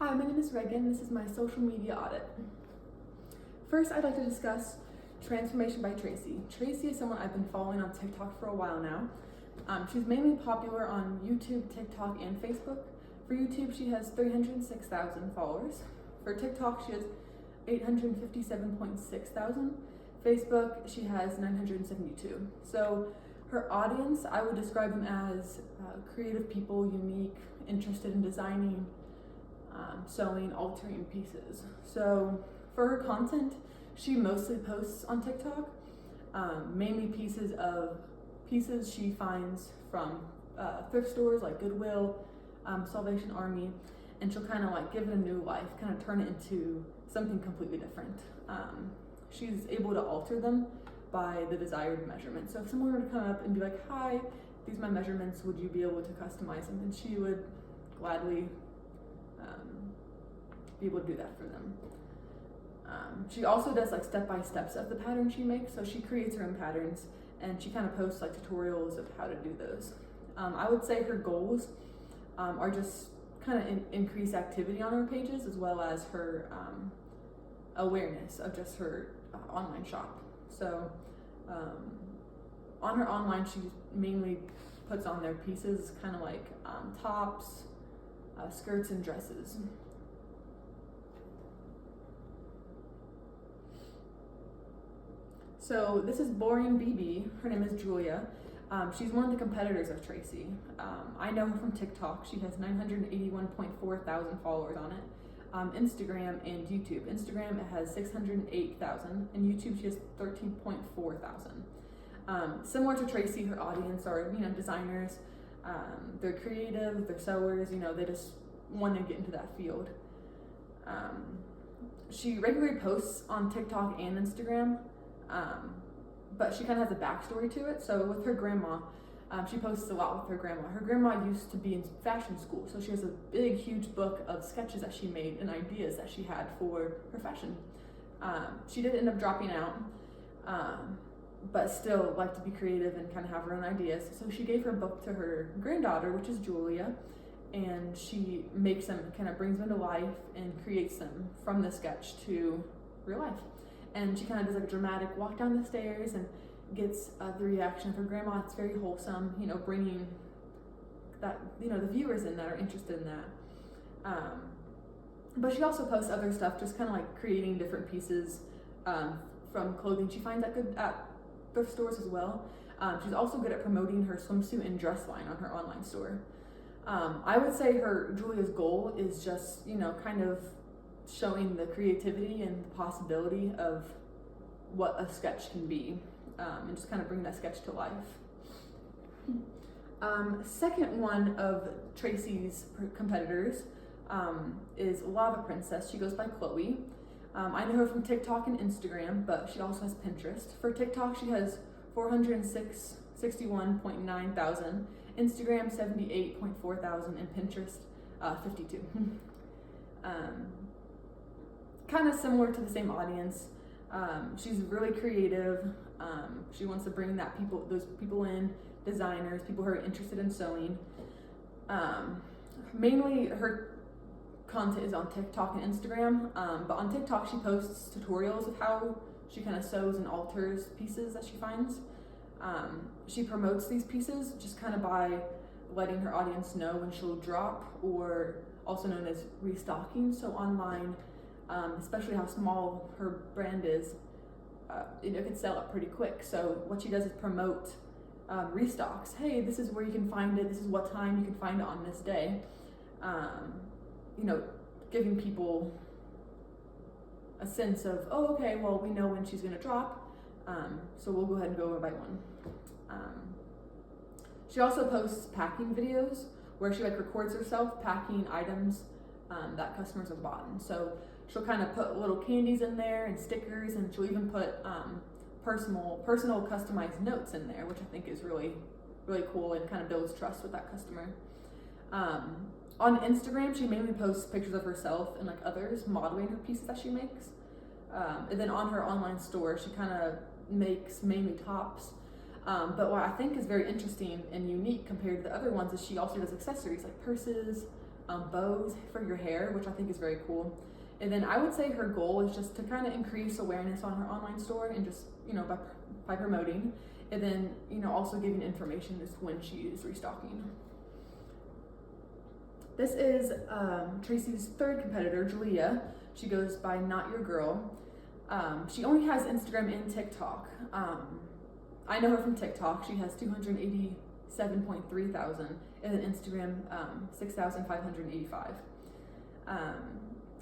Hi, my name is Reagan. This is my social media audit. First, I'd like to discuss Transformation by Tracy. Tracy is someone I've been following on TikTok for a while now. She's mainly popular on YouTube, TikTok, and Facebook. For YouTube, she has 306,000 followers. For TikTok, she has 857,600. Facebook, she has 972. So her audience, I would describe them as creative people, unique, interested in designing, sewing, altering pieces. So for her content, she mostly posts on TikTok, mainly pieces she finds from thrift stores like Goodwill, Salvation Army, and she'll kind of like give it a new life, kind of turn it into something completely different. She's able to alter them by the desired measurement. So if someone were to come up and be like, "Hi, these are my measurements, would you be able to customize them?" And she would gladly be able to do that for them. She also does like step-by-steps of the pattern she makes. So she creates her own patterns and she kind of posts like tutorials of how to do those. I would say her goals are just kind of increase activity on her pages, as well as her awareness of just her online shop. So on her online, she mainly puts on their pieces kind of like tops, skirts, and dresses. So this is Boring BB. Her name is Julia. She's one of the competitors of Tracy. I know her from TikTok. She has 981.4 thousand followers on it. Instagram and YouTube. Instagram, it has 608,000, and YouTube she has 13.4 thousand. Similar to Tracy, her audience are designers. They're creative. They're sewers. They just want to get into that field. She regularly posts on TikTok and Instagram. But she kind of has a backstory to it. So with her grandma, she posts a lot with her grandma. Her grandma used to be in fashion school, so she has a big, huge book of sketches that she made and ideas that she had for her fashion. She did end up dropping out, but still liked to be creative and kind of have her own ideas. So she gave her book to her granddaughter, which is Julia, and she makes them, kind of brings them to life and creates them from the sketch to real life. And she kind of does like a dramatic walk down the stairs and gets the reaction of her grandma. It's very wholesome, bringing that, the viewers in that are interested in that. But she also posts other stuff, just kind of like creating different pieces from clothing she finds at thrift stores as well. She's also good at promoting her swimsuit and dress line on her online store. I would say Julia's goal is just, kind of showing the creativity and the possibility of what a sketch can be, and just kind of bring that sketch to life. Second one of Tracy's competitors is Lava Princess. She goes by Chloe. I know her from TikTok and Instagram, but she also has Pinterest. For TikTok, she has 461.9 thousand, Instagram 78.4 thousand, and Pinterest 52. Kind of similar to the same audience. She's really creative. She wants to bring those people in, designers, people who are interested in sewing. Mainly her content is on TikTok and Instagram, but on TikTok she posts tutorials of how she kind of sews and alters pieces that she finds. She promotes these pieces just kind of by letting her audience know when she'll drop, or also known as restocking. So online, especially how small her brand is, it could sell it pretty quick. So what she does is promote restocks. Hey, this is where you can find it. This is what time you can find it on this day. Giving people a sense of, oh, okay, well, we know when she's going to drop, so we'll go ahead and go and buy one. She also posts packing videos where she records herself packing items that customers have bought. And so she'll kind of put little candies in there and stickers, and she'll even put personal customized notes in there, which I think is really, really cool and kind of builds trust with that customer. On Instagram, she mainly posts pictures of herself and others modeling her pieces that she makes. And then on her online store, she kind of makes mainly tops. But what I think is very interesting and unique compared to the other ones is she also does accessories like purses, bows for your hair, which I think is very cool. And then I would say her goal is just to kind of increase awareness on her online store and just, by promoting, and then, also giving information as when she is restocking. This is Tracy's third competitor, Julia. She goes by Not Your Girl. She only has Instagram and TikTok. I know her from TikTok. She has 287.3 thousand, and then Instagram 6,585.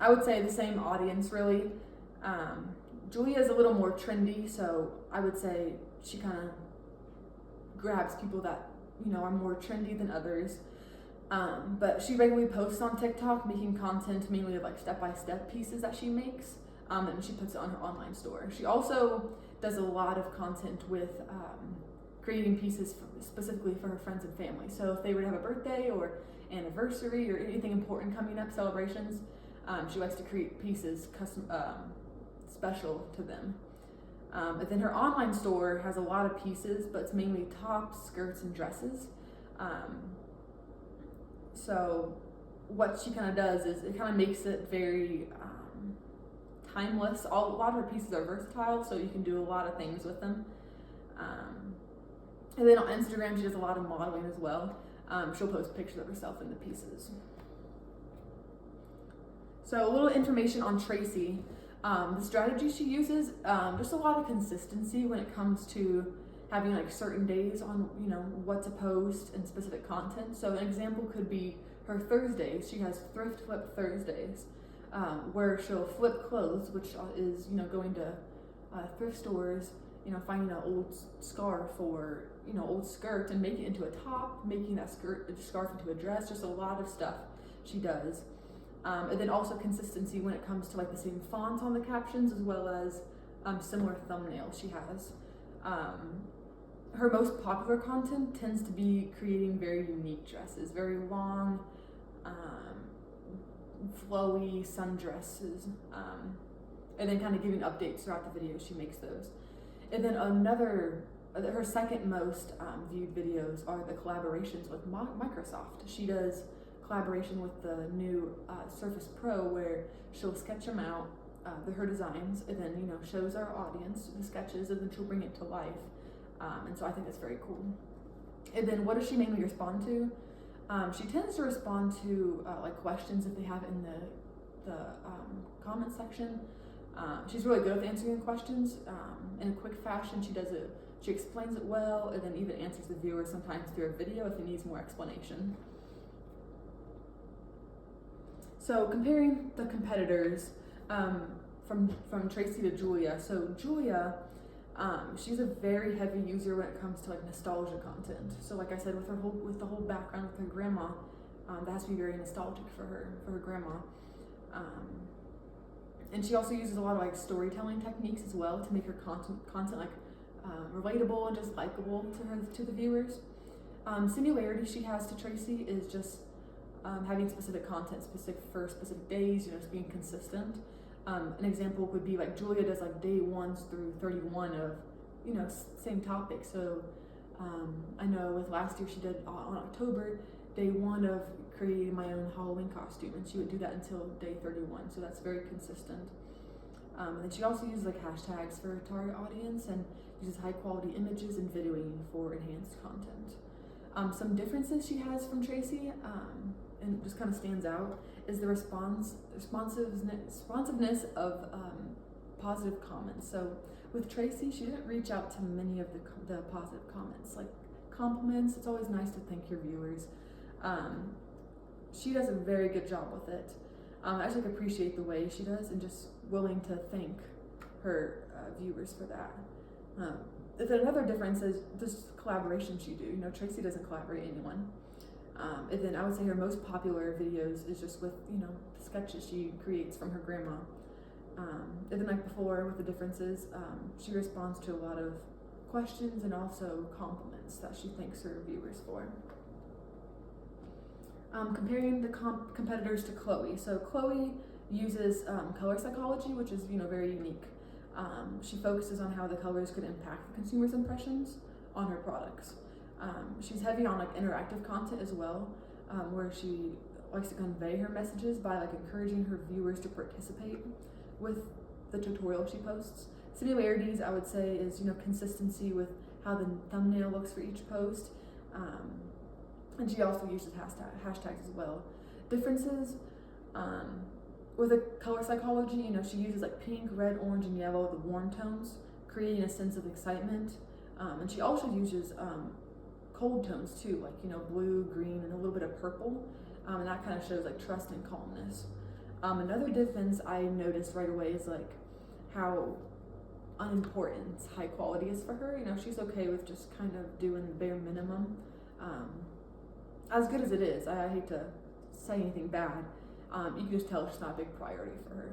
I would say the same audience, really. Julia is a little more trendy, so I would say she kind of grabs people that, are more trendy than others. But she regularly posts on TikTok, making content mainly of like step-by-step pieces that she makes, and she puts it on her online store. She also does a lot of content with creating pieces specifically for her friends and family. So if they would have a birthday or anniversary or anything important coming up, celebrations, she likes to create pieces custom, special to them. And then her online store has a lot of pieces, but it's mainly tops, skirts, and dresses. So what she kind of does is it kind of makes it very timeless. A lot of her pieces are versatile, so you can do a lot of things with them. And then on Instagram, she does a lot of modeling as well. She'll post pictures of herself in the pieces. So a little information on Tracy. The strategy she uses, just a lot of consistency when it comes to having like certain days on, what to post and specific content. So an example could be her Thursdays. She has Thrift Flip Thursdays, where she'll flip clothes, which is, going to thrift stores, finding an old scarf or, old skirt and making it into a top, making that scarf into a dress, just a lot of stuff she does. And then also consistency when it comes to like the same font on the captions as well as similar thumbnails she has. Her most popular content tends to be creating very unique dresses, very long, flowy sundresses, and then kind of giving updates throughout the videos she makes those. And then her second most viewed videos are the collaborations with Microsoft. She does collaboration with the new Surface Pro, where she'll sketch them out, her designs, and then shows our audience the sketches, and then she'll bring it to life. And so I think that's very cool. And then what does she mainly respond to? She tends to respond to like questions if they have in the comment section. She's really good at answering questions in a quick fashion. She explains it well, and then even answers the viewer sometimes through a video if it needs more explanation. So comparing the competitors from Tracy to Julia. So Julia, she's a very heavy user when it comes to like nostalgia content. So like I said, with the whole background with her grandma, that has to be very nostalgic for her grandma. And she also uses a lot of like storytelling techniques as well to make her content like relatable and just likable to the viewers. Similarity she has to Tracy is just having specific content for specific days, just being consistent. An example would be like Julia does like day 1 through 31 of, same topic. So I know with last year she did on October, day 1 of creating my own Halloween costume, and she would do that until day 31. So that's very consistent. And then she also uses like hashtags for her target audience and uses high quality images and videoing for enhanced content. Some differences she has from Tracy, and just kind of stands out, is the responsiveness of positive comments. So with Tracy, she didn't reach out to many of the positive comments, like compliments. It's always nice to thank your viewers. She does a very good job with it. I just appreciate the way she does and just willing to thank her viewers for that. Then another difference is just collaborations you do. Tracy doesn't collaborate anyone. And then I would say her most popular videos is just with, the sketches she creates from her grandma. And then like before with the differences, she responds to a lot of questions and also compliments that she thanks her viewers for. Comparing the competitors to Chloe. So Chloe uses color psychology, which is, very unique. She focuses on how the colors could impact the consumer's impressions on her products. She's heavy on like interactive content as well, where she likes to convey her messages by like encouraging her viewers to participate with the tutorial she posts. Similarities, I would say, is consistency with how the thumbnail looks for each post, and she also uses hashtags as well. Differences, with the color psychology, she uses like pink, red, orange, and yellow, the warm tones, creating a sense of excitement. And she also uses cold tones too, like blue, green, and a little bit of purple, and that kind of shows like trust and calmness. Another difference I noticed right away is like how unimportant high quality is for her. She's okay with just kind of doing the bare minimum. As good as it is, I hate to say anything bad, you can just tell she's not a big priority for her.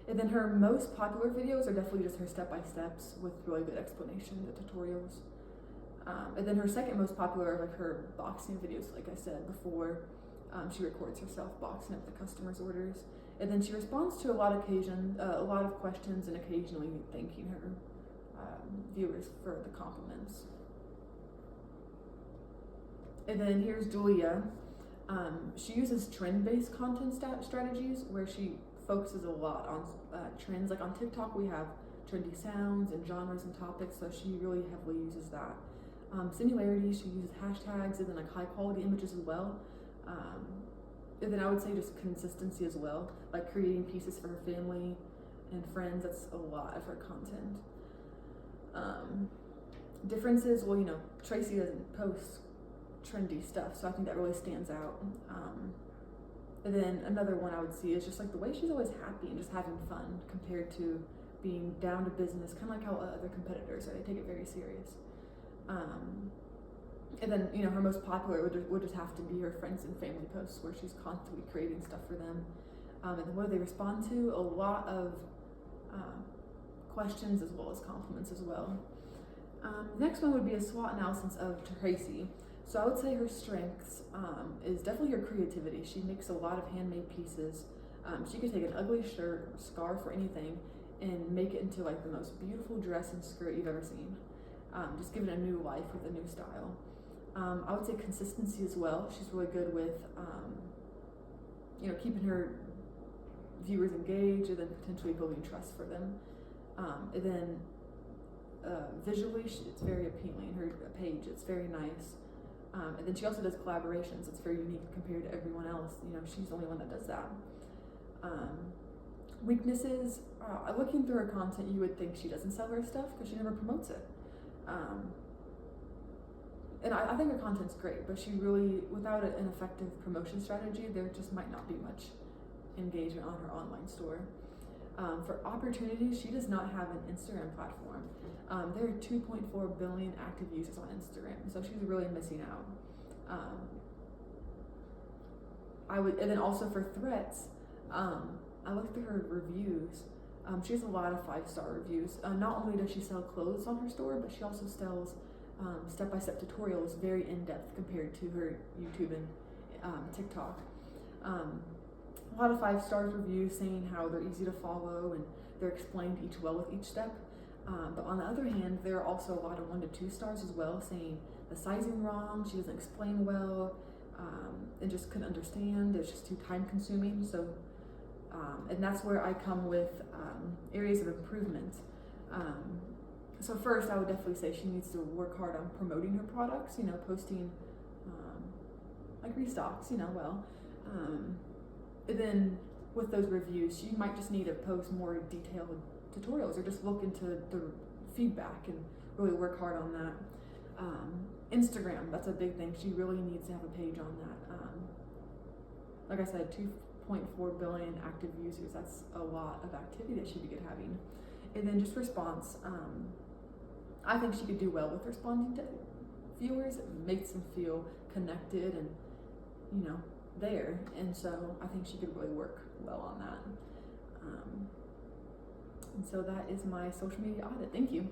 And then her most popular videos are definitely just her step-by-steps with really good explanation, the tutorials. And then her second most popular are like her boxing videos, like I said before. She records herself boxing up the customers' orders. And then she responds to a lot of questions, and occasionally thanking her viewers for the compliments. And then here's Julia. She uses trend-based content strategies where she focuses a lot on trends. Like on TikTok, we have trendy sounds and genres and topics, so she really heavily uses that. Similarities, she uses hashtags and then like high-quality images as well. And then I would say just consistency as well, like creating pieces for her family and friends. That's a lot of her content. Differences, well, Tracy doesn't post trendy stuff, so I think that really stands out. And then another one I would see is just like the way she's always happy and just having fun compared to being down to business, kind of like how other competitors are. They take it very serious. And then, her most popular would just have to be her friends and family posts where she's constantly creating stuff for them. And then what do they respond to? A lot of questions as well as compliments as well. The next one would be a SWOT analysis of Tracy. So I would say her strengths is definitely her creativity. She makes a lot of handmade pieces. She could take an ugly shirt, scarf, or anything and make it into like the most beautiful dress and skirt you've ever seen. Just give it a new life with a new style. I would say consistency as well. She's really good with, keeping her viewers engaged and then potentially building trust for them. And then visually, it's very appealing. Her page, it's very nice. And then she also does collaborations. It's very unique compared to everyone else. She's the only one that does that. Weaknesses, looking through her content, you would think she doesn't sell her stuff because she never promotes it. And I think her content's great, but she really, without an effective promotion strategy, there just might not be much engagement on her online store. For opportunities, she does not have an Instagram platform. There are 2.4 billion active users on Instagram, so she's really missing out. And then also for Threads, I looked through her reviews. She has a lot of 5-star reviews. Not only does she sell clothes on her store, but she also sells step-by-step tutorials, very in-depth compared to her YouTube and TikTok. A lot of 5-star reviews saying how they're easy to follow and they're explained each well with each step. But on the other hand, there are also a lot of 1 to 2 stars as well, saying the sizing wrong, she doesn't explain well, and just couldn't understand. It's just too time-consuming. So, and that's where I come with areas of improvement. So first, I would definitely say she needs to work hard on promoting her products. Posting like restocks. And then with those reviews, you might just need to post more detailed tutorials or just look into the feedback and really work hard on that. Instagram, that's a big thing. She really needs to have a page on that. Like I said, 2.4 billion active users. That's a lot of activity that she could having. And then just response. I think she could do well with responding to viewers. It makes them feel connected and, there. And so I think she could really work well on that. And so that is my social media audit. Thank you.